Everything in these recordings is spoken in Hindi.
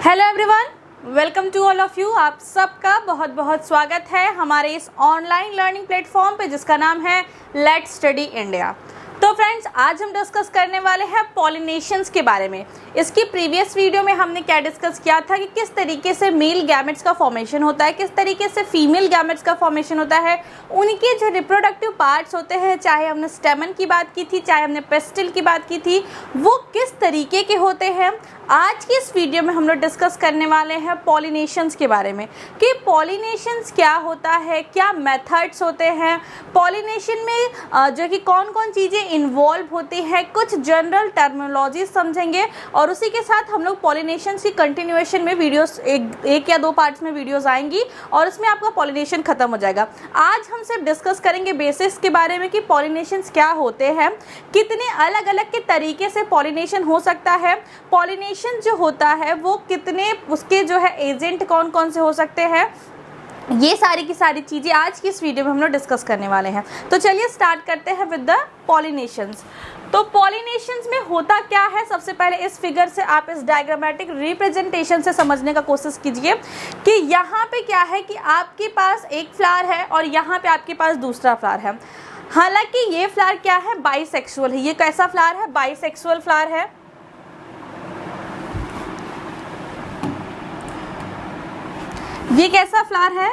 Hello everyone, welcome to all of you. आप सबका बहुत बहुत स्वागत है हमारे इस ऑनलाइन लर्निंग प्लेटफॉर्म पे जिसका नाम है लेट्स स्टडी इंडिया। तो फ्रेंड्स, आज हम डिस्कस करने वाले हैं पॉलिनेशंस के बारे में। इसकी प्रीवियस वीडियो में हमने क्या डिस्कस किया था कि किस तरीके से मेल गैमेट्स का फॉर्मेशन होता है, किस तरीके से फीमेल गैमेट्स का फॉर्मेशन होता है, उनके जो रिप्रोडक्टिव पार्ट्स होते हैं, चाहे हमने स्टेमन की बात की थी, चाहे हमने पेस्टिल की बात की थी, वो किस तरीके के होते हैं। आज की इस वीडियो में हम लोग डिस्कस करने वाले हैं पॉलिनेशंस के बारे में कि पॉलिनेशंस क्या होता है, क्या मेथड्स होते हैं, पॉलिनेशन में जो कि कौन कौन चीज़ें इन्वॉल्व होती है, कुछ जनरल टर्मिनोलॉजी समझेंगे और उसी के साथ हम लोग पॉलिनेशंस की कंटिन्यूएशन में वीडियोस एक या दो पार्ट्स में वीडियोस आएंगी और उसमें आपका पॉलिनेशन खत्म हो जाएगा। आज हम सिर्फ डिस्कस करेंगे बेसिक्स के बारे में कि पॉलिनेशंस क्या होते हैं, कितने अलग अलग के तरीके से पॉलिनेशन हो सकता है, पॉलिनेशन जो होता है वो कितने, उसके जो है एजेंट कौन कौन से हो सकते हैं, ये सारी की सारी चीज़ें आज की इस वीडियो में हम लोग डिस्कस करने वाले हैं। तो चलिए स्टार्ट करते हैं विद द पॉलिनेशंस। तो पॉलिनेशंस में होता क्या है, सबसे पहले इस फिगर से आप इस डायग्रामेटिक रिप्रेजेंटेशन से समझने का कोशिश कीजिए कि यहाँ पे क्या है कि आपके पास एक फ्लावर है और यहाँ पे आपके पास दूसरा फ्लावर है। हालांकि ये फ्लावर क्या है, बाइसेक्सुअल है। ये कैसा फ्लावर है, बाइसेक्सुअल फ्लावर है। ये कैसा फ्लावर है,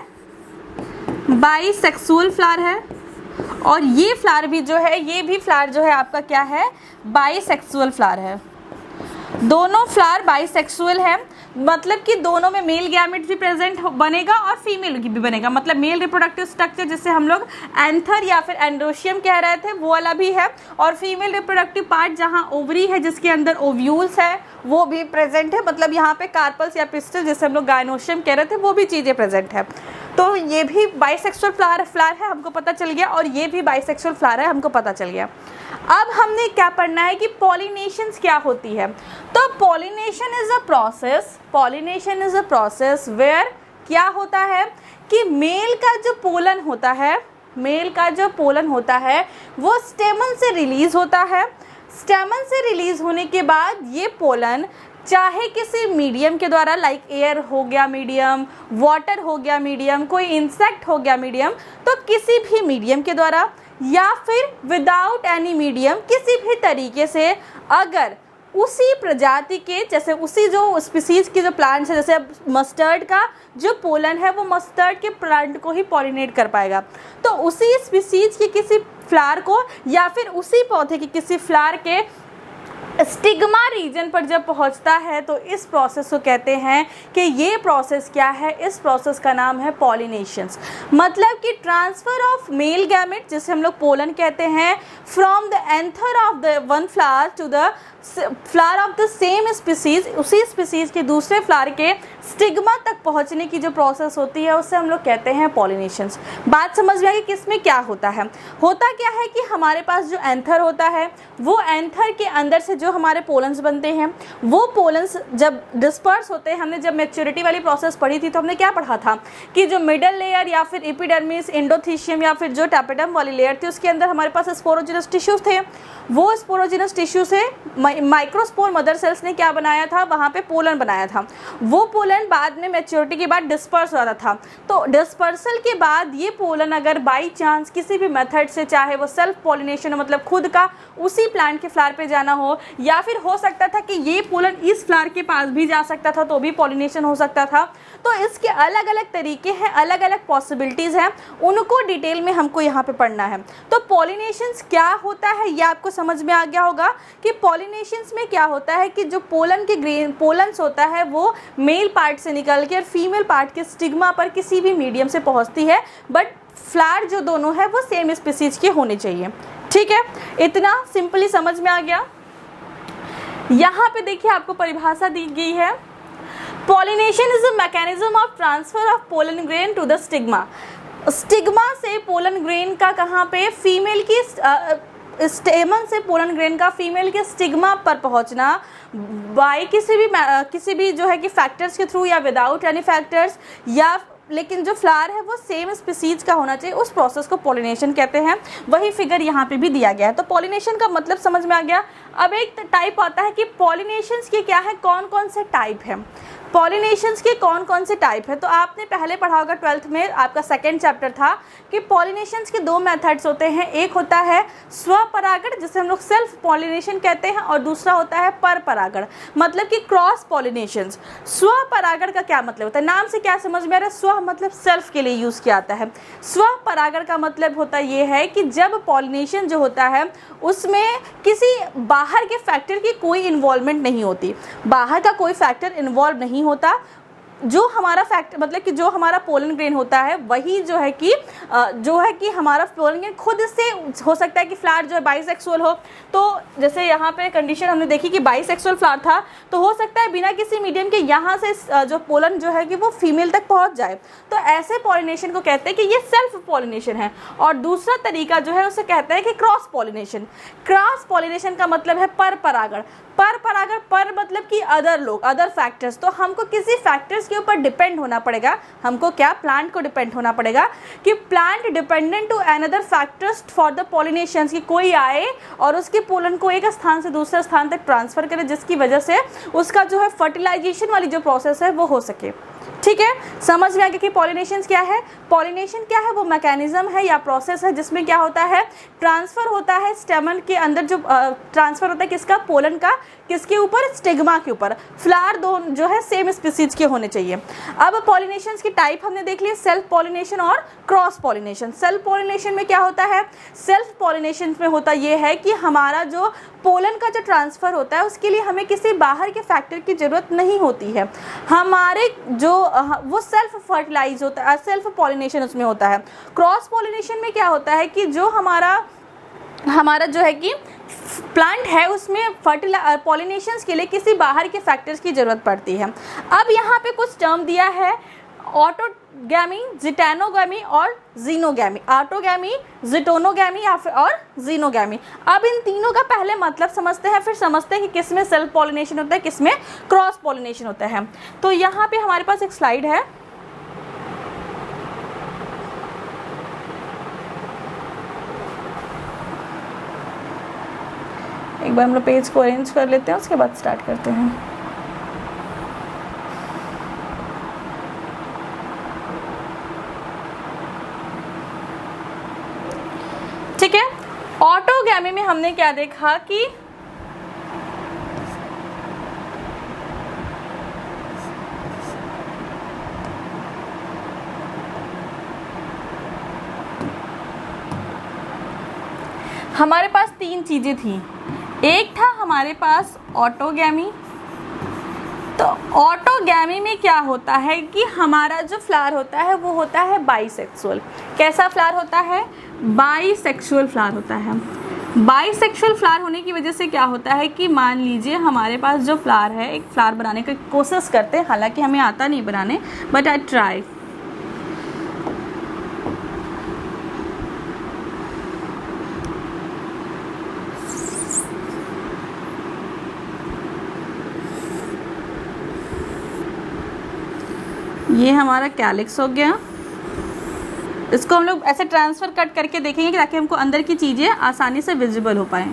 बाइसेक्सुअल फ्लावर है। और ये फ्लावर भी जो है, ये भी फ्लावर जो है आपका क्या है, बाइसेक्सुअल फ्लावर है। दोनों फ्लावर बाइसेक्सुअल है, मतलब कि दोनों में मेल गैमेट भी प्रेजेंट बनेगा और फीमेल भी बनेगा। मतलब मेल रिप्रोडक्टिव स्ट्रक्चर जिसे हम लोग एंथर या फिर एंड्रोशियम कह रहे थे वो वाला भी है, और फीमेल रिप्रोडक्टिव पार्ट जहां ओवरी है जिसके अंदर ओव्यूल्स है वो भी प्रेजेंट है। मतलब यहाँ पे कार्पल्स या पिस्टल जिसे हम लोग गायनोशियम कह रहे थे वो भी चीज़ें प्रेजेंट है। तो ये भी बाइसेक्सुअल फ्लावर है, हमको पता चल गया, और ये भी बाइसेक्सुअल फ्लावर है, हमको पता चल गया। अब हमने क्या पढ़ना है कि पॉलिनेशंस क्या होती है। तो pollination is a process where क्या होता है कि मेल का जो पोलन होता है वो स्टेमन से रिलीज होता है। स्टेमन से रिलीज होने के बाद ये पोलन चाहे किसी मीडियम के द्वारा, लाइक एयर हो गया मीडियम, वाटर हो गया मीडियम, कोई इंसेक्ट हो गया मीडियम, तो किसी भी मीडियम के द्वारा या फिर विदाउट एनी मीडियम किसी भी तरीके से, अगर उसी प्रजाति के, जैसे उसी जो स्पीसीज के जो प्लांट्स है, जैसे मस्टर्ड का जो पोलन है वो मस्टर्ड के प्लांट को ही पॉलिनेट कर पाएगा, तो उसी स्पीसीज के किसी फ्लावर को या फिर उसी पौधे के किसी फ्लावर के स्टिग्मा रीजन पर जब पहुंचता है तो इस प्रोसेस को कहते हैं कि ये प्रोसेस क्या है, इस प्रोसेस का नाम है पॉलिनेशंस। मतलब कि ट्रांसफर ऑफ मेल गैमेट जिसे हम लोग पोलन कहते हैं from the anther of the one flower to the flower of the same species, उसी स्पीसीज के दूसरे फ्लावर के स्टिग्मा तक पहुंचने की जो प्रोसेस होती है उसे हम लोग कहते हैं पॉलिनेशंस। बात समझ में आई कि किसमें क्या होता है। होता क्या है कि हमारे पास जो एंथर होता है वो एंथर के अंदर से जो हमारे पोलन्स बनते हैं वो पोलन्स जब डिस्पर्स होते हैं, हमने जब मैच्योरिटी वाली प्रोसेस पढ़ी थी तो हमने क्या पढ़ा था कि जो मिडल लेयर या फिर एपिडर्मिस, एंडोथीशियम या फिर जो टैपेटम वाली लेयर थी उसके अंदर हमारे पास स्पोरोजिनस टिश्यूज थे। वो स्पोरोजिनस टिश्यू से माइक्रोस्पोर मदर सेल्स ने क्या बनाया था, वहाँ पे पोलन बनाया था। वो पोलन बाद में मैच्योरिटी के बाद डिस्पर्स हो जाता था। तो डिस्पर्सल के बाद ये पोलन अगर बाई चांस किसी भी मेथड से, चाहे वो सेल्फ पॉलिनेशन हो, मतलब खुद का उसी प्लांट के फ्लावर पे जाना हो, या फिर हो सकता था कि ये पोलन इस फ्लावर के पास भी जा सकता था तो भी पॉलिनेशन हो सकता था। तो इसके अलग अलग तरीके हैं, अलग अलग पॉसिबिलिटीज़ हैं, उनको डिटेल में हमको यहाँ पे पढ़ना है। तो पॉलिनेशंस क्या होता है ये आपको समझ में आ गया होगा कि पॉलिनेशंस में क्या होता है कि जो पोलन्स होता है वो मेल पार्ट से निकल के और फीमेल पार्ट के स्टिग्मा पर किसी भी मीडियम से पहुंचती है, बट फ्लावर जो दोनों है वो सेम स्पीसीज के होने चाहिए। ठीक है, इतना सिंपली समझ में आ गया। यहाँ पे देखिए आपको परिभाषा दी गई है, pollination is a mechanism of transfer of pollen grain to the stigma. Stigma से पोलन ग्रेन का कहाँ पे, फीमेल की स्टेमन से पोलन ग्रेन का फीमेल के स्टिग्मा पर पहुंचना बाय किसी भी जो है कि फैक्टर्स के थ्रू या विदाउट एनी फैक्टर्स, या लेकिन जो फ्लावर है वो सेम स्पीसीज का होना चाहिए, उस प्रोसेस को पॉलिनेशन कहते हैं। वही फिगर यहाँ पे भी दिया गया है। तो पॉलिनेशन का मतलब समझ में आ गया। अब एक टाइप आता है कि पॉलिनेशंस के क्या है, कौन कौन से टाइप हैं। पॉलिनेशंस के कौन कौन से टाइप है, तो आपने पहले पढ़ा होगा 12th में, आपका सेकेंड चैप्टर था कि पॉलिनेशंस के दो मेथड्स होते हैं। एक होता है स्वपरागण जिसे हम लोग सेल्फ पॉलिनेशन कहते हैं, और दूसरा होता है पर परागण मतलब कि क्रॉस पॉलिनेशंस। स्वपरागण का क्या मतलब होता है, नाम से क्या समझ में आ रहा है, स्व मतलब सेल्फ के लिए यूज किया जाता है। स्वपरागण का मतलब होता ये है कि जब पॉलिनेशन जो होता है उसमें किसी बाहर के फैक्टर की कोई इन्वॉल्वमेंट नहीं होती, बाहर का कोई फैक्टर इन्वॉल्व नहीं होता, जो हमारा फैक्टर मतलब कि जो हमारा पोलन ग्रेन होता है वही जो है कि हमारा पोलन ग्रेन खुद से हो सकता है कि फ्लावर जो है बाइसेक्सुअल हो। तो जैसे यहाँ पे कंडीशन हमने देखी कि बाइसेक्सुअल फ्लावर था, तो हो सकता है बिना किसी मीडियम के यहाँ से जो पोलन जो है कि वो फीमेल तक पहुँच जाए, तो ऐसे पॉलिनेशन को कहते हैं कि ये सेल्फ पॉलिनेशन है। और दूसरा तरीका जो है उसे कहते हैं कि क्रॉस पॉलिनेशन। क्रॉस पॉलिनेशन का मतलब है पर परागण। पर परागण, पर मतलब कि अदर लोग, अदर फैक्टर्स, तो हमको किसी फैक्टर्स के ऊपर डिपेंड होना पड़ेगा, हमको क्या, प्लांट को डिपेंड होना पड़ेगा कि plant dependent to another factors for the pollination, कि कोई आए और उसके पोलन को एक स्थान से दूसरे स्थान तक ट्रांसफर करे, जिसकी वजह से उसका जो है फर्टिलाइजेशन वाली जो प्रोसेस है वो हो सके। ठीक है, समझ में आ गया कि पॉलिनेशन क्या है। पॉलिनेशन क्या है, वो मैकेनिज्म है या प्रोसेस है जिसमें क्या होता है, ट्रांसफर होता है स्टेमन के अंदर, जो ट्रांसफर होता है किसका, पोलन का, किसके ऊपर, स्टिग्मा के ऊपर। फ्लावर दोनों जो है सेम स्पीसीज के होने चाहिए। अब पॉलिनेशन की टाइप हमने देख ली, सेल्फ पॉलिनेशन और क्रॉस पॉलिनेशन। सेल्फ पॉलिनेशन में क्या होता है, सेल्फ पॉलिनेशन में होता ये है कि हमारा जो पोलन का जो ट्रांसफर होता है उसके लिए हमें किसी बाहर के फैक्टर की जरूरत नहीं होती है, हमारे जो वो सेल्फ फर्टिलाइज होता है, सेल्फ पॉलिनेशन उसमें होता है। क्रॉस पॉलिनेशन में क्या होता है कि जो हमारा जो है कि प्लांट है उसमें पॉलिनेशंस के लिए किसी बाहर के फैक्टर्स की ज़रूरत पड़ती है। अब यहाँ पे कुछ टर्म दिया है, ऑटोगैमी, जिटेनोगैमी और जीनोगैमी। ऑटोगैमी, जिटोनोगैमी या फिर और जीनोगैमी। अब इन तीनों का पहले मतलब समझते हैं, फिर समझते हैं कि किस में सेल्फ पॉलिनेशन होता है, किस में क्रॉस पॉलिनेशन होता है। तो यहाँ पे हमारे पास एक स्लाइड है, एक बार हम लोग पेज को अरेंज कर लेते हैं, उसके बाद स्टार्ट करते हैं। ठीक है, ऑटोगैमी में हमने क्या देखा कि हमारे पास तीन चीजें थी। एक था हमारे पास ऑटोगैमी। तो ऑटोगैमी में क्या होता है कि हमारा जो फ्लावर होता है वो होता है बाइसेक्सुअल। कैसा फ्लावर होता है, बाइसेक्सुअल फ्लावर होता है। बाइसेक्सुअल फ्लावर होने की वजह से क्या होता है कि मान लीजिए हमारे पास जो फ्लावर है, एक फ्लावर बनाने की कोशिश करते हैं, हालांकि हमें आता नहीं बनाने, बट आई ट्राई। ये हमारा कैलिक्स हो गया, इसको हम लोग ऐसे ट्रांसफर कट करके देखेंगे ताकि हमको अंदर की चीज़ें आसानी से विजिबल हो पाए।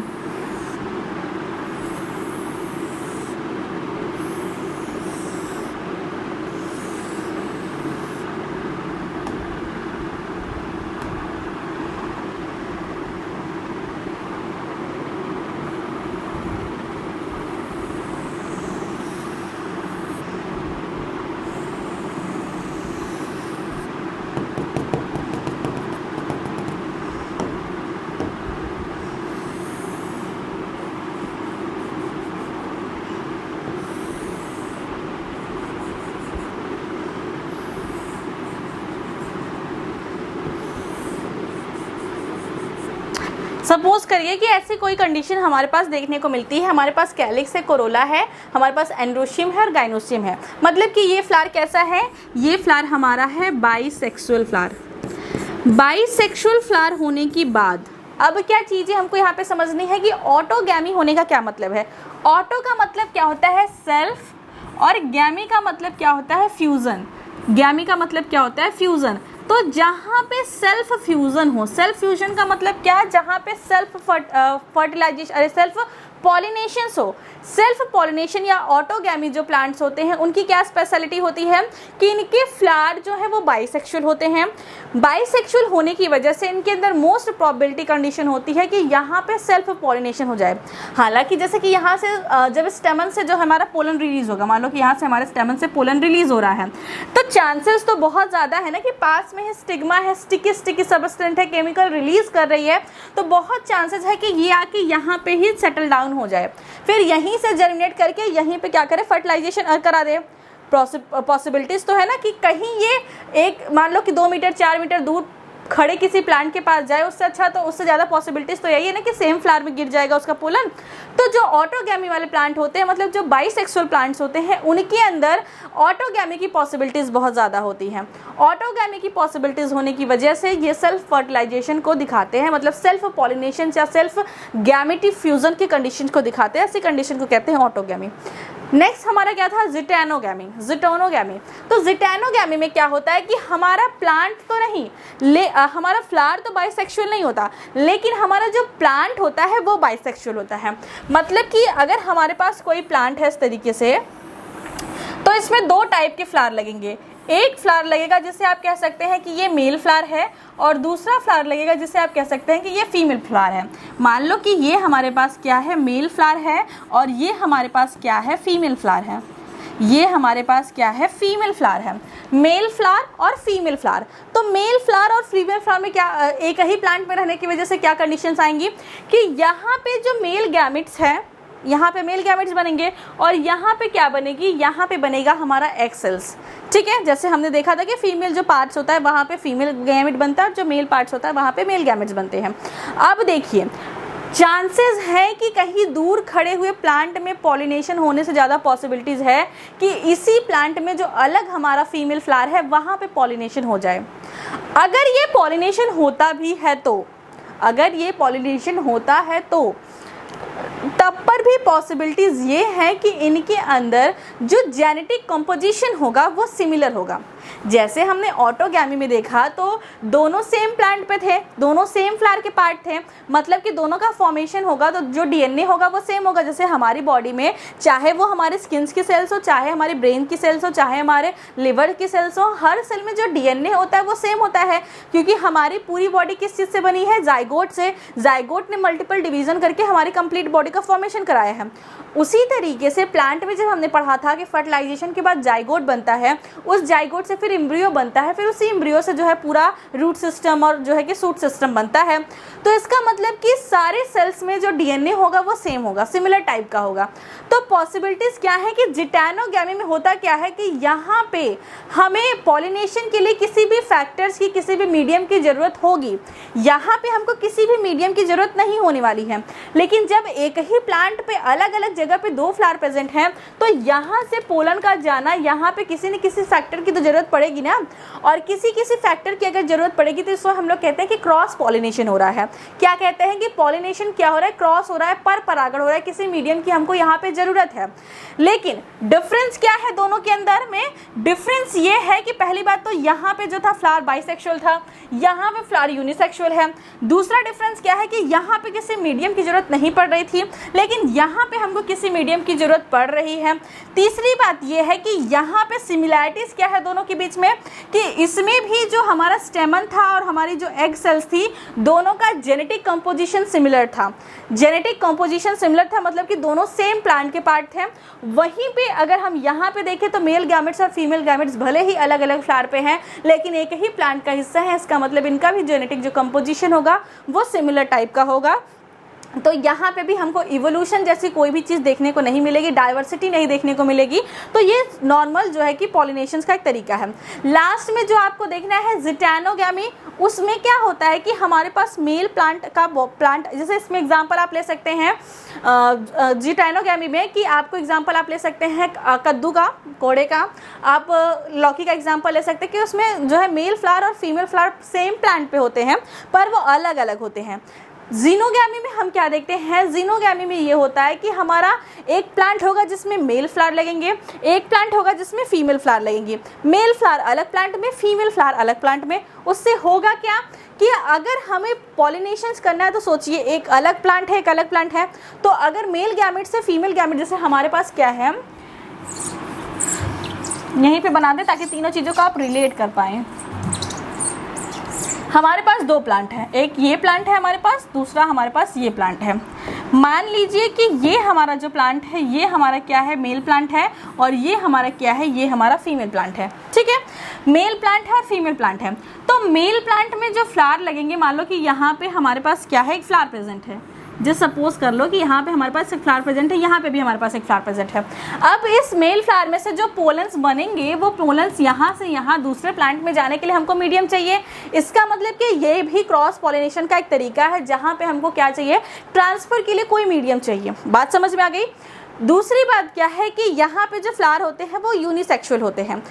सपोज करिए कि ऐसी कोई कंडीशन हमारे पास देखने को मिलती है, हमारे पास कैलिक्स है, कोरोला है, हमारे पास एंड्रोशियम है और गाइनोशियम है। मतलब कि ये फ्लावर कैसा है, ये फ्लावर हमारा है बाइसेक्सुअल फ्लावर। बाइसेक्सुअल फ्लावर होने की बाद अब क्या चीज़ें हमको यहाँ पे समझनी है कि ऑटोगैमी होने का क्या मतलब है। ऑटो का मतलब क्या होता है, सेल्फ, और गैमी का मतलब क्या होता है, फ्यूज़न। गैमी का मतलब क्या होता है, फ्यूज़न। तो जहाँ पे सेल्फ फ्यूज़न हो, सेल्फ फ्यूजन का मतलब क्या है, जहाँ पे सेल्फ फर्टिलाइजेशन, अरे सेल्फ पॉलिनेशन हो, सेल्फ पॉलिनेशन या ऑटोगैमी जो प्लांट्स होते हैं उनकी क्या स्पेशलिटी होती है कि इनके फ्लावर जो है वो बाइसेक्सुअल होते हैं। बाइसेक्सुअल होने की वजह से इनके अंदर मोस्ट प्रोबेबिलिटी कंडीशन होती है कि यहाँ पे सेल्फ पॉलिनेशन हो जाए। हालांकि जैसे कि यहाँ से जब स्टेमन से जो हमारा पोलन रिलीज होगा, मान लो कि यहाँ से हमारे स्टेमन से पोलन रिलीज हो रहा है, तो चांसेस तो बहुत ज़्यादा है ना कि पास में ही स्टिग्मा है, स्टिकी सब्सटेंट है, केमिकल रिलीज कर रही है, तो बहुत चांसेस है कि ये आके यहाँ पे ही सेटल डाउन हो जाए, फिर यहीं से जर्मिनेट करके यहीं पे क्या करे, फर्टिलाइजेशन करा दे। पॉसिबिलिटीज तो है ना कि कहीं ये एक मान लो कि 2 मीटर 4 मीटर दूर खड़े किसी प्लांट के पास जाए, उससे अच्छा तो उससे ज़्यादा पॉसिबिलिटीज तो यही है ना कि सेम फ्लावर में गिर जाएगा उसका पोलन। तो जो ऑटोगैमी वाले प्लांट होते हैं, मतलब जो बाइसेक्सुअल प्लांट्स होते हैं, उनके अंदर ऑटोगैमी की पॉसिबिलिटीज़ बहुत ज़्यादा होती हैं। ऑटोगैमी की पॉसिबिलिटीज़ होने की वजह से ये सेल्फ फर्टिलाइजेशन को दिखाते हैं, मतलब सेल्फ पॉलिनेशन या सेल्फ गैमेटी फ्यूजन की कंडीशन को दिखाते हैं, ऐसी कंडीशन को कहते हैं ऑटोगैमी। नेक्स्ट हमारा क्या था, जिटोनोगैमी। तो जिटोनोगैमी में क्या होता है कि हमारा प्लांट तो नहीं हमारा फ्लावर तो बाइसेक्सुअल नहीं होता, लेकिन हमारा जो प्लांट होता है वो बाइसेक्सुअल होता है। मतलब कि अगर हमारे पास कोई प्लांट है इस तरीके से, तो इसमें 2 टाइप के फ्लावर लगेंगे। एक फ्लावर लगेगा जिसे आप कह सकते हैं कि ये मेल फ्लावर है, और दूसरा फ्लावर लगेगा जिसे आप कह सकते हैं कि ये फीमेल फ्लावर है। मान लो कि ये हमारे पास क्या है, मेल फ्लावर है, और ये हमारे पास क्या है, फीमेल फ्लावर है। ये हमारे पास क्या है, फीमेल फ्लावर है। मेल फ्लावर और फीमेल फ्लावर, तो मेल फ्लावर और फीमेल फ्लावर में क्या एक ही प्लांट में रहने की वजह से क्या कंडीशंस आएंगी कि यहाँ पे जो मेल गैमेट्स है, यहाँ पे मेल गैमेट्स बनेंगे, और यहाँ पे क्या बनेगी, यहाँ पे बनेगा हमारा एग सेल्स। ठीक है, जैसे हमने देखा था कि फीमेल जो पार्ट्स होता है वहाँ पे फीमेल गैमेट बनता है, और जो मेल पार्ट्स होता है वहाँ पे मेल गैमेट्स बनते हैं। अब देखिए, चांसेस है कि कहीं दूर खड़े हुए प्लांट में पॉलिनेशन होने से ज़्यादा पॉसिबिलिटीज़ है कि इसी प्लांट में जो अलग हमारा फीमेल फ्लावर है वहाँ पे पॉलिनेशन हो जाए। अगर ये पॉलिनेशन होता भी है तो, अगर ये पॉलिनेशन होता है तो तब पर भी पॉसिबिलिटीज़ ये है कि इनके अंदर जो जेनेटिक कंपोजिशन होगा वो सिमिलर होगा। जैसे हमने ऑटोगैमी में देखा तो दोनों सेम प्लांट पे थे, दोनों सेम फ्लावर के पार्ट थे, मतलब कि दोनों का फॉर्मेशन होगा तो जो डीएनए होगा वो सेम होगा। जैसे हमारी बॉडी में चाहे वो हमारे स्किन्स की सेल्स हो, चाहे हमारे ब्रेन की सेल्स हो, चाहे हमारे लिवर की सेल्स हो, हर सेल में जो डीएनए होता है वो सेम होता है, क्योंकि हमारी पूरी बॉडी किस चीज़ से बनी है, जाइगोट से। जाइगोट ने मल्टीपल डिवीजन करके हमारी कंप्लीट बॉडी का फॉर्मेशन कराया है। उसी तरीके से प्लांट में जब हमने पढ़ा था कि फर्टिलाइजेशन के बाद जाइगोट बनता है, उस जाइगोट से फिर एम्ब्रियो बनता है, फिर उसी एम्ब्रियो से जो है पूरा रूट सिस्टम और जो है कि सूट सिस्टम बनता है। तो इसका मतलब कि सारे सेल्स में जो डीएनए होगा वो सेम होगा, सिमिलर टाइप का होगा। तो पॉसिबिलिटीज़ क्या है कि जिटैनोगैमी में होता क्या है कि यहाँ पे हमें पॉलिनेशन के लिए किसी भी फैक्टर्स की, किसी भी मीडियम की ज़रूरत होगी। यहाँ पे हमको किसी भी मीडियम की ज़रूरत नहीं होने वाली है, लेकिन जब एक ही प्लांट पे अलग अलग जगह पे 2 फ्लावर प्रेजेंट हैं तो यहाँ से पोलन का जाना, यहाँ पे किसी न किसी फैक्टर की तो ज़रूरत पड़ेगी ना, और किसी किसी फैक्टर की अगर ज़रूरत पड़ेगी तो इसको हम लोग कहते हैं कि क्रॉस पॉलिनेशन हो रहा है। क्या कहते हैं कि पॉलिनेशन क्या हो रहा है, क्रॉस हो रहा है, पर परागण हो रहा है, किसी मीडियम की हमको यहाँ पे ज़रूरत है। लेकिन डिफरेंस क्या है दोनों के अंदर में, डिफरेंस ये है कि पहली बात तो यहाँ पे जो था फ्लावर बाइसेक्सुअल था, यहाँ पे फ्लावर यूनिसेक्सुअल है। दूसरा डिफरेंस क्या है कि यहाँ पे किसी मीडियम की ज़रूरत नहीं पड़ रही थी, लेकिन यहाँ पे हमको किसी मीडियम की ज़रूरत पड़ रही है। तीसरी बात यह है कि यहाँ पे सिमिलैरिटीज़ क्या है दोनों के बीच में, कि इसमें भी जो हमारा स्टेमन था और हमारी जो एग सेल्स थी, दोनों का जेनेटिक कंपोजिशन सिमिलर था। जेनेटिक कंपोजिशन सिमिलर था मतलब कि दोनों सेम प्लांट के पार्ट थे। वहीं पे अगर हम यहाँ पे देखें तो मेल गैमेट्स और फीमेल गैमेट्स भले ही अलग अलग फ्लावर पे हैं, लेकिन एक ही प्लांट का हिस्सा है, इसका मतलब इनका भी जेनेटिक जो कंपोजिशन होगा वो सिमिलर टाइप का होगा। तो यहाँ पे भी हमको इवोल्यूशन जैसी कोई भी चीज़ देखने को नहीं मिलेगी, डाइवर्सिटी नहीं देखने को मिलेगी। तो ये नॉर्मल जो है कि पॉलिनेशन का एक तरीका है। लास्ट में जो आपको देखना है जिटैनोगैमी, उसमें क्या होता है कि हमारे पास मेल प्लांट का प्लांट, जैसे इसमें एग्जांपल आप ले सकते हैं जिटैनोगैमी में, कि आपको एग्जांपल आप ले सकते हैं कद्दू का, कोड़े का, आप लौकी का एग्जांपल ले सकते हैं कि उसमें जो है मेल फ्लावर और फीमेल फ्लावर सेम प्लांट पे होते हैं पर वो अलग अलग होते हैं। जीनोगैमी में हम क्या देखते हैं, जीनोगैमी में ये होता है कि हमारा एक प्लांट होगा जिसमें मेल फ्लावर लगेंगे, एक प्लांट होगा जिसमें फीमेल फ्लावर लगेंगे, मेल फ्लावर अलग प्लांट में, फीमेल फ्लावर अलग प्लांट में। उससे होगा क्या कि अगर हमें पॉलिनेशन करना है तो सोचिए एक अलग प्लांट है, एक अलग प्लांट है, तो अगर मेल गैमेट से फीमेल गैमेट, जैसे हमारे पास क्या है, यहीं पे बना दें ताकि तीनों चीज़ों को आप रिलेट कर पाएँ। हमारे पास दो प्लांट हैं, एक ये प्लांट है हमारे पास, दूसरा हमारे पास ये प्लांट है। मान लीजिए कि ये हमारा जो प्लांट है ये हमारा क्या है, मेल प्लांट है, और ये हमारा क्या है, ये हमारा फीमेल प्लांट है। ठीक है, मेल प्लांट है और फीमेल प्लांट है। तो मेल प्लांट में जो फ्लावर लगेंगे, मान लो कि यहाँ पे हमारे पास क्या है, एक फ्लावर प्रेजेंट है। जस्ट सपोज कर लो कि यहाँ पे हमारे पास एक फ्लावर प्रेजेंट है, यहाँ पे भी हमारे पास एक फ्लावर प्रेजेंट है। अब इस मेल फ्लावर में से जो पोलन्स बनेंगे वो पोलन्स यहाँ से यहाँ दूसरे प्लांट में जाने के लिए हमको मीडियम चाहिए। इसका मतलब कि ये भी क्रॉस पॉलिनेशन का एक तरीका है जहाँ पे हमको क्या चाहिए, ट्रांसफर के लिए कोई मीडियम चाहिए। बात समझ में आ गई। दूसरी बात क्या है कि यहाँ पे जो फ्लावर होते हैं वो यूनिसेक्सुअल होते हैं।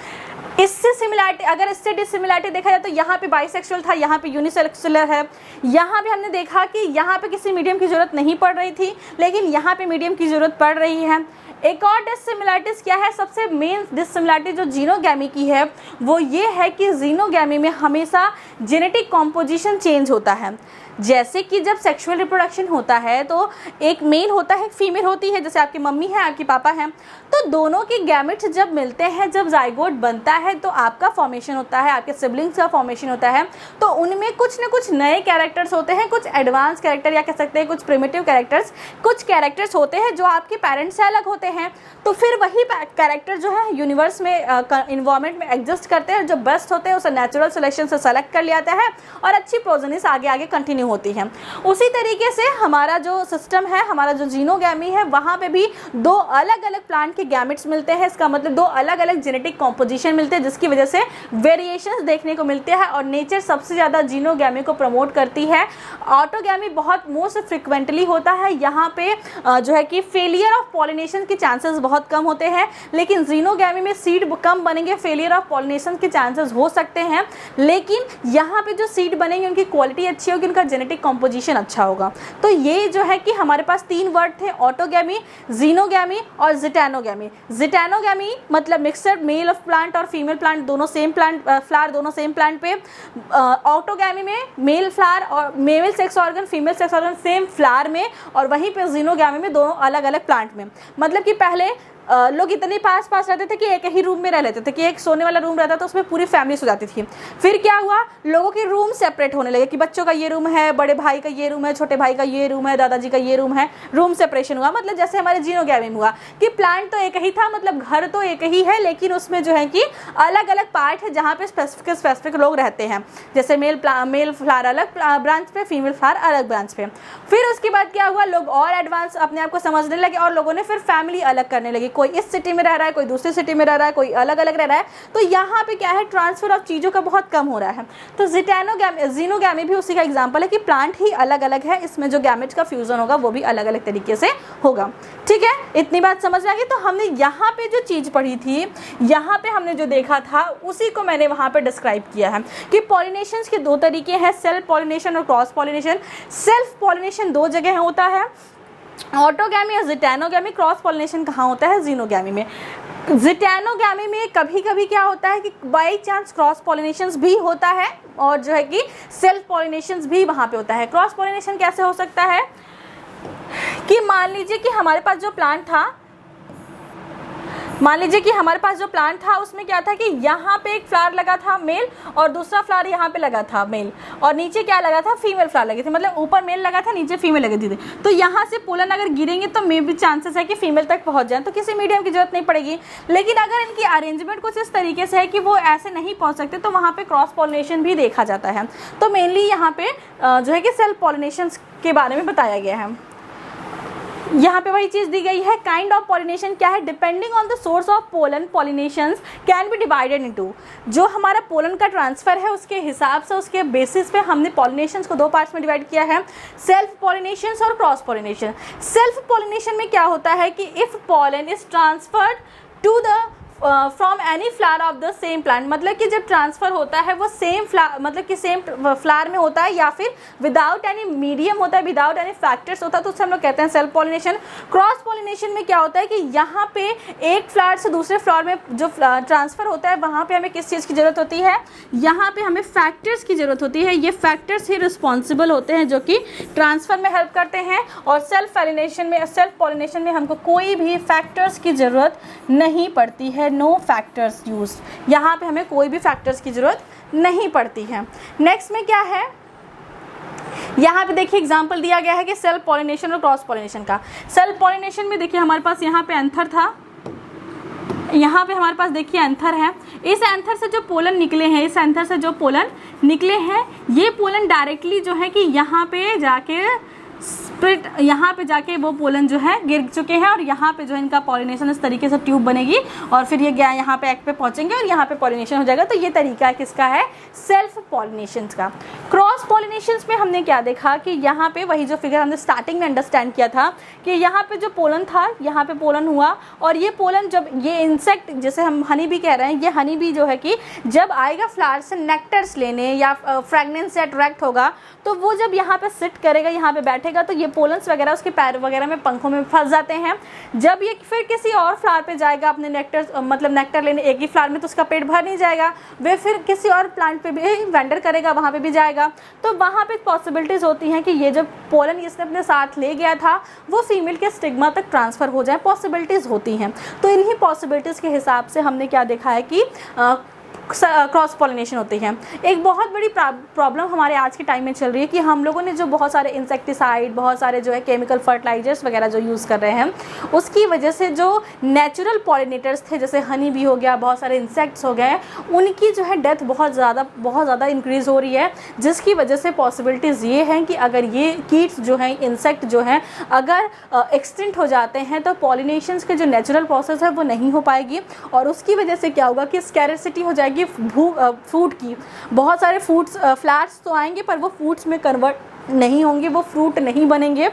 इससे सिमिलैरिटी, अगर इससे डिसिमिलैरिटी देखा जाए तो यहाँ पे बाइसेक्सुअल था, यहाँ पे यूनिसेक्सुअल है। यहाँ भी हमने देखा कि यहाँ पे किसी मीडियम की जरूरत नहीं पड़ रही थी, लेकिन यहाँ पे मीडियम की जरूरत पड़ रही है। एक और डिसिमिलैरिटीज क्या है, सबसे मेन डिसिमिलैरिटी जो जीनोगैमी की है वो ये है कि जीनोगैमी में हमेशा जेनेटिक कॉम्पोजिशन चेंज होता है। जैसे कि जब सेक्सुअल रिप्रोडक्शन होता है तो एक मेल होता है, एक फीमेल होती है, जैसे आपकी मम्मी है, आपके पापा हैं, तो दोनों के गैमेट्स जब मिलते हैं, जब जाइगोट बनता है तो आपका फॉर्मेशन होता है, आपके सिबलिंग्स का फॉर्मेशन होता है। तो उनमें कुछ न कुछ नए कैरेक्टर्स होते हैं, कुछ एडवांस कैरेक्टर या कह सकते हैं कुछ प्रिमिटिव कैरेक्टर्स, कुछ कैरेक्टर्स होते हैं जो आपके पेरेंट्स से अलग होते हैं। तो फिर वही कैरेक्टर जो है यूनिवर्स में इन्वायरमेंट में एग्जिस्ट करते हैं, जो बेस्ट होते हैं उसे नेचुरल सिलेक्शन से सेलेक्ट कर लिया जाता है और अच्छी प्रोजेनिस आगे आगे कंटिन्यू होती है। उसी तरीके से हमारा जो सिस्टम है, हमारा जो जीनोगैमी है, वहाँ पे भी दो अलग अलग प्लांट के गैमेट्स मिलते हैं। इसका मतलब दो अलग अलग जेनेटिक कॉम्पोजिशन मिलते हैं, जिसकी वजह से वेरिएशंस देखने को मिलते हैं। और नेचर सबसे ज़्यादा जीनोगैमी को प्रमोट करती है। ऑटोगैमी बहुत मोस्ट फ्रिक्वेंटली होता है। यहाँ पे जो है कि फेलियर ऑफ पॉलिनेशन के चांसेस बहुत कम होते हैं, लेकिन जीनोगैमी में सीड कम बनेंगे, फेलियर ऑफ पॉलिनेशन के चांसेस हो सकते हैं, लेकिन यहाँ पे जो सीड बनेंगे उनकी क्वालिटी अच्छी होगी, उनका जेनेटिक कॉम्पोजिशन अच्छा होगा। तो ये जो है कि हमारे पास तीन वर्ड थे, ऑटोगैमी, जीनोगैमी और जिटैनोगैमी। जिटैनोगैमी मतलब मिक्सर मेल ऑफ प्लांट और फीमेल प्लांट दोनों सेम प्लांट, फ्लावर दोनों सेम प्लांट पे। ऑटोगैमी में मेल फ्लावर और male sex organ, female sex organ same flower में, और वहीं पे जीनोगैमी में दोनों अलग अलग प्लांट में। मतलब कि पहले लोग इतने पास पास रहते थे कि एक ही रूम में रह लेते थे, कि एक सोने वाला रूम रहता था उसमें पूरी फैमिली सो जाती थी। फिर क्या हुआ, लोगों के रूम सेपरेट होने लगे कि बच्चों का ये रूम है, बड़े भाई का ये रूम है, छोटे भाई का ये रूम है, दादाजी का ये रूम है। रूम सेपरेशन हुआ। मतलब जैसे हमारे जीनोगैमी में हुआ कि प्लांट तो एक ही था, मतलब घर तो एक ही है, लेकिन उसमें जो है कि अलग अलग पार्ट है जहाँ पे स्पेसिफिक लोग रहते हैं। जैसे मेल फ्लावर अलग ब्रांच पे, फीमेल फ्लावर अलग ब्रांच पे। फिर उसके बाद क्या हुआ, लोग और एडवांस अपने आप को समझने लगे और लोगों ने फिर फैमिली अलग करने लगी। कोई इस सिटी में रह रहा है, कोई दूसरी सिटी में रह रहा है, कोई अलग अलग रह रहा है। तो यहाँ पे क्या है, ट्रांसफर ऑफ चीज़ों का बहुत कम हो रहा है। तो जीनोगैमी भी उसी का एग्जांपल है कि प्लांट ही अलग अलग है, इसमें जो गैमेट्स का फ्यूजन होगा वो भी अलग अलग तरीके से होगा। ठीक है, इतनी बात समझ में आ गई। तो हमने यहाँ पे जो चीज़ पढ़ी थी, यहाँ पे हमने जो देखा था उसी को मैंने वहाँ पे डिस्क्राइब किया है कि पॉलिनेशन के दो तरीके हैं, सेल्फ पॉलिनेशन और क्रॉस पॉलिनेशन। सेल्फ पॉलिनेशन दो जगह होता है, ऑटोगैमी और जिटैनोगैमी। क्रॉस पॉलिनेशन कहाँ होता है, जीनोगैमी में। जिटैनोगैमी में कभी कभी क्या होता है कि बाई चांस क्रॉस पॉलिनेशन भी होता है, और जो है कि सेल्फ पॉलिनेशन भी वहाँ पे होता है। क्रॉस पॉलिनेशन कैसे हो सकता है कि मान लीजिए कि हमारे पास जो प्लांट था उसमें क्या था कि यहाँ पे एक फ्लावर लगा था मेल, और दूसरा फ्लावर यहाँ पे लगा था मेल, और नीचे क्या लगा था, फीमेल फ्लावर लगे थे। मतलब ऊपर मेल लगा था, नीचे फीमेल लगी थी। तो यहाँ से पोलन अगर गिरेंगे तो मे भी चांसेस है कि फीमेल तक पहुँच जाए, तो किसी मीडियम की जरूरत नहीं पड़ेगी। लेकिन अगर इनकी अरेंजमेंट कुछ इस तरीके से है कि वो ऐसे नहीं पहुँच सकते, तो वहाँ पे क्रॉस पॉलिनेशन भी देखा जाता है। तो मेनली यहाँ पे जो है कि सेल्फ पॉलिनेशन के बारे में बताया गया है। यहाँ पे वही चीज़ दी गई है। काइंड ऑफ पॉलिनेशन क्या है, depending on the source of pollen, pollinations can be divided into. जो हमारा पोलन का ट्रांसफर है उसके हिसाब से, उसके बेसिस पे हमने पॉलिनेशंस को दो पार्ट्स में डिवाइड किया है, सेल्फ पॉलिनेशंस और क्रॉस पॉलिनेशन। सेल्फ पॉलिनेशन में क्या होता है कि if pollen is transferred to the from any flower of the same plant, मतलब कि जब ट्रांसफर होता है वो सेम फ्लावर मतलब कि सेम फ्लावर में होता है या फिर विदाउट एनी मीडियम होता है, विदाउट एनी फैक्टर्स होता है, तो उससे हम लोग कहते हैं सेल्फ पॉलिनेशन। क्रॉस पॉलिनेशन में क्या होता है कि यहाँ पे एक फ्लावर से दूसरे फ्लावर में जो ट्रांसफर होता है वहाँ पे हमें किस चीज़ की ज़रूरत होती है, यहाँ पे हमें फैक्टर्स की ज़रूरत होती है। ये फैक्टर्स ही रिस्पॉन्सिबल होते हैं जो कि ट्रांसफर में हेल्प करते हैं। और सेल्फ पॉलिनेशन में हमको कोई भी फैक्टर्स की ज़रूरत नहीं पड़ती है, नो फैक्टर्स यूज, यहाँ पे हमें कोई भी फैक्टर्स की ज़रूरत नहीं पड़ती है। नेक्स्ट में क्या है, यहाँ पे देखिए एग्जांपल दिया गया है कि सेल्फ पॉलिनेशन और क्रॉस पॉलिनेशन का। सेल्फ पॉलिनेशन में देखिए हमारे पास यहाँ पे एंथर था, यहाँ पे हमारे पास देखिए एंथर है। इस एंथर से जो पोलन निकले हैं, इस एंथर से जो पोलन निकले हैं, ये पोलन डायरेक्टली जो है कि यहाँ पे जाके स्प्लिट, यहाँ पे जाके वो पोलन जो है गिर चुके हैं और यहाँ पे जो है इनका पॉलिनेशन इस तरीके से ट्यूब बनेगी और फिर ये गया यहाँ पे एक्ट पे पहुँचेंगे और यहाँ पे पॉलिनेशन हो जाएगा। तो ये तरीका किसका है, सेल्फ पॉलिनेशन का। क्रॉस पॉलिनेशन में हमने क्या देखा कि यहाँ पे वही जो फिगर हमने स्टार्टिंग में अंडरस्टैंड किया था कि यहाँ पे जो पोलन था, यहाँ पे पोलन हुआ और ये पोलन जब ये इंसेक्ट, जैसे हम हनी बी कह रहे हैं, ये हनी बी जो है कि जब आएगा फ्लावर से नेक्टर्स लेने या फ्रेगनेंस से अट्रैक्ट होगा, तो वो जब यहाँ पे सिट करेगा, यहाँ पे बैठेगा, तो ये पोलन्स वगैरह उसके पैर वगैरह में, पंखों में फंस जाते हैं। जब ये फिर किसी और फ्लावर पे जाएगा अपने नेक्टर लेने, एक ही फ्लावर में, तो उसका पेट भर नहीं जाएगा, वे फिर किसी और प्लांट पे भी वेंडर करेगा, वहाँ पे भी जाएगा। तो वहाँ पे पॉसिबिलिटीज़ होती हैं कि ये जो पोलन इसने अपने साथ ले गया था वो फीमेल के स्टिग्मा तक ट्रांसफ़र हो जाए, पॉसिबिलिटीज़ होती हैं। तो इन्हीं पॉसिबिलिटीज़ के हिसाब से हमने क्या देखा है कि क्रॉस पॉलिनेशन होती है। एक बहुत बड़ी प्रॉब्लम हमारे आज के टाइम में चल रही है कि हम लोगों ने जो बहुत सारे इंसेक्टिसाइड, बहुत सारे जो है केमिकल फर्टिलाइजर्स वगैरह जो यूज़ कर रहे हैं, उसकी वजह से जो नेचुरल पॉलिनेटर्स थे, जैसे हनी बी हो गया, बहुत सारे इंसेक्ट्स हो गए, उनकी जो है डेथ बहुत ज़्यादा इंक्रीज़ हो रही है, जिसकी वजह से पॉसिबिलिटीज़ ये हैं कि अगर ये कीट्स जो हैं, इंसेक्ट जो हैं, अगर एक्सटिंक्ट हो जाते हैं तो पॉलिनेशंस के जो नेचुरल प्रोसेस है वो नहीं हो पाएगी और उसकी वजह से क्या होगा कि स्कैरसिटी हो जाएगी फूड की। बहुत सारे फ्रूट्स, फ्लावर्स तो आएंगे पर वो फ्रूट्स में कन्वर्ट नहीं होंगे, वो फ्रूट नहीं बनेंगे,